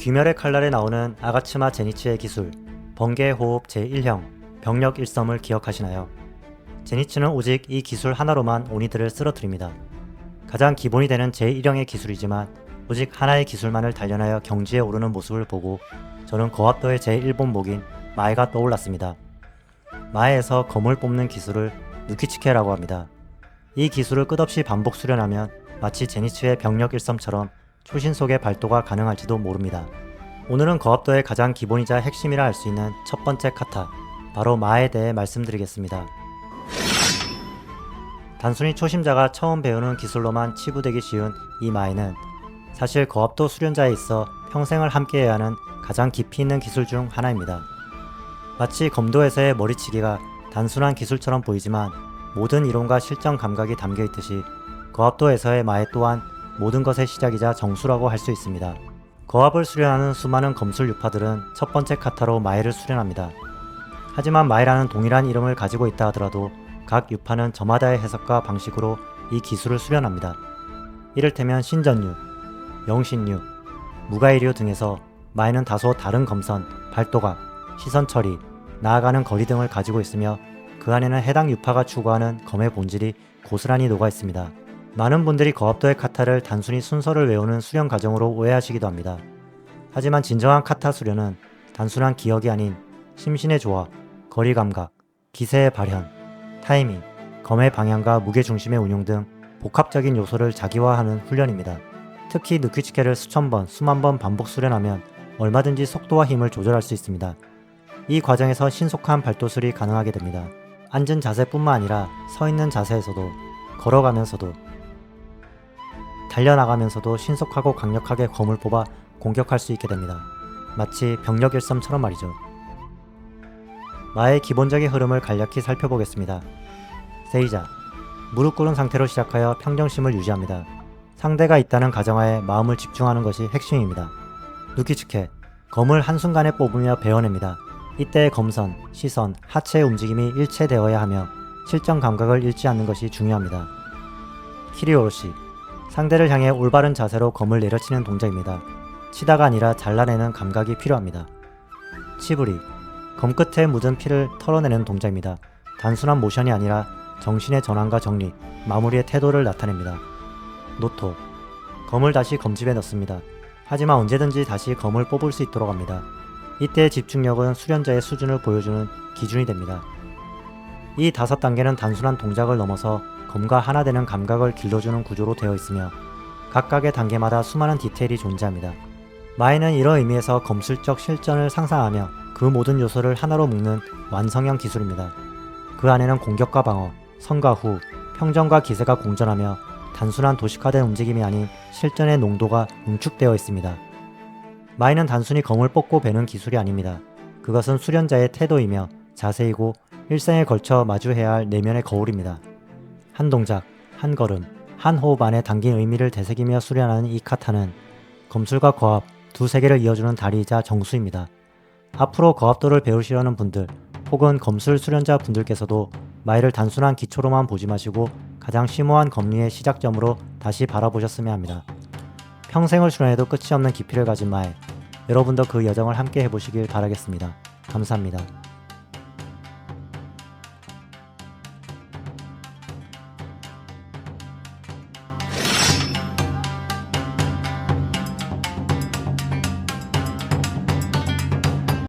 귀멸의 칼날에 나오는 아가츠마 제니츠의 기술 번개호흡 제1형 병력 일섬을 기억하시나요? 제니츠는 오직 이 기술 하나로만 오니들을 쓰러뜨립니다. 가장 기본이 되는 제1형의 기술이지만 오직 하나의 기술만을 단련하여 경지에 오르는 모습을 보고 저는 거합도의 제1본 목인 마에가 떠올랐습니다. 마에에서 검을 뽑는 기술을 누키치케라고 합니다. 이 기술을 끝없이 반복 수련하면 마치 제니츠의 병력 일섬처럼 초신 속의 발도가 가능할지도 모릅니다. 오늘은 거합도의 가장 기본이자 핵심이라 할 수 있는 첫 번째 카타, 바로 마에 대해 말씀드리겠습니다. 단순히 초심자가 처음 배우는 기술로만 치부되기 쉬운 이 마에는 사실 거합도 수련자에 있어 평생을 함께해야 하는 가장 깊이 있는 기술 중 하나입니다. 마치 검도에서의 머리치기가 단순한 기술처럼 보이지만 모든 이론과 실전 감각이 담겨 있듯이 거합도에서의 마에 또한 모든 것의 시작이자 정수라고 할 수 있습니다. 거합을 수련하는 수많은 검술 유파들은 첫 번째 카타로 마에를 수련합니다. 하지만 마에라는 동일한 이름을 가지고 있다 하더라도 각 유파는 저마다의 해석과 방식으로 이 기술을 수련합니다. 이를테면 신전류, 영신류, 무가이류 등에서 마에는 다소 다른 검선, 발도각, 시선 처리, 나아가는 거리 등을 가지고 있으며 그 안에는 해당 유파가 추구하는 검의 본질이 고스란히 녹아 있습니다. 많은 분들이 거합도의 카타를 단순히 순서를 외우는 수련 과정으로 오해하시기도 합니다. 하지만 진정한 카타 수련은 단순한 기억이 아닌 심신의 조화, 거리 감각, 기세의 발현, 타이밍, 검의 방향과 무게 중심의 운용 등 복합적인 요소를 자기화하는 훈련입니다. 특히 누키치케를 수천 번, 수만 번 반복 수련하면 얼마든지 속도와 힘을 조절할 수 있습니다. 이 과정에서 신속한 발도술이 가능하게 됩니다. 앉은 자세뿐만 아니라 서 있는 자세에서도, 걸어가면서도, 달려나가면서도 신속하고 강력하게 검을 뽑아 공격할 수 있게 됩니다. 마치 병력 일섬처럼 말이죠. 마의 기본적인 흐름을 간략히 살펴보겠습니다. 세이자, 무릎 꿇은 상태로 시작하여 평정심을 유지합니다. 상대가 있다는 가정하에 마음을 집중하는 것이 핵심입니다. 누키치케, 검을 한순간에 뽑으며 베어냅니다. 이때의 검선, 시선, 하체의 움직임이 일체되어야 하며 실전 감각을 잃지 않는 것이 중요합니다. 키리오로시, 상대를 향해 올바른 자세로 검을 내려치는 동작입니다. 치다가 아니라 잘라내는 감각이 필요합니다. 치부리, 검 끝에 묻은 피를 털어내는 동작입니다. 단순한 모션이 아니라 정신의 전환과 정리, 마무리의 태도를 나타냅니다. 노토, 검을 다시 검집에 넣습니다. 하지만 언제든지 다시 검을 뽑을 수 있도록 합니다. 이때의 집중력은 수련자의 수준을 보여주는 기준이 됩니다. 이 5단계는 단순한 동작을 넘어서 검과 하나 되는 감각을 길러주는 구조로 되어 있으며 각각의 단계마다 수많은 디테일이 존재합니다. 마에는 이런 의미에서 검술적 실전을 상상하며 그 모든 요소를 하나로 묶는 완성형 기술입니다. 그 안에는 공격과 방어, 선과 후, 평정과 기세가 공존하며 단순한 도식화된 움직임이 아닌 실전의 농도가 응축되어 있습니다. 마에는 단순히 검을 뽑고 베는 기술이 아닙니다. 그것은 수련자의 태도이며 자세이고 일생에 걸쳐 마주해야 할 내면의 거울입니다. 한 동작, 한 걸음, 한 호흡 안에 담긴 의미를 되새기며 수련하는 이 카타는 검술과 거합 두 세계를 이어주는 다리이자 정수입니다. 앞으로 거합도를 배우시려는 분들 혹은 검술 수련자 분들께서도 마에를 단순한 기초로만 보지 마시고 가장 심오한 검리의 시작점으로 다시 바라보셨으면 합니다. 평생을 수련해도 끝이 없는 깊이를 가진 마에, 여러분도 그 여정을 함께 해보시길 바라겠습니다. 감사합니다.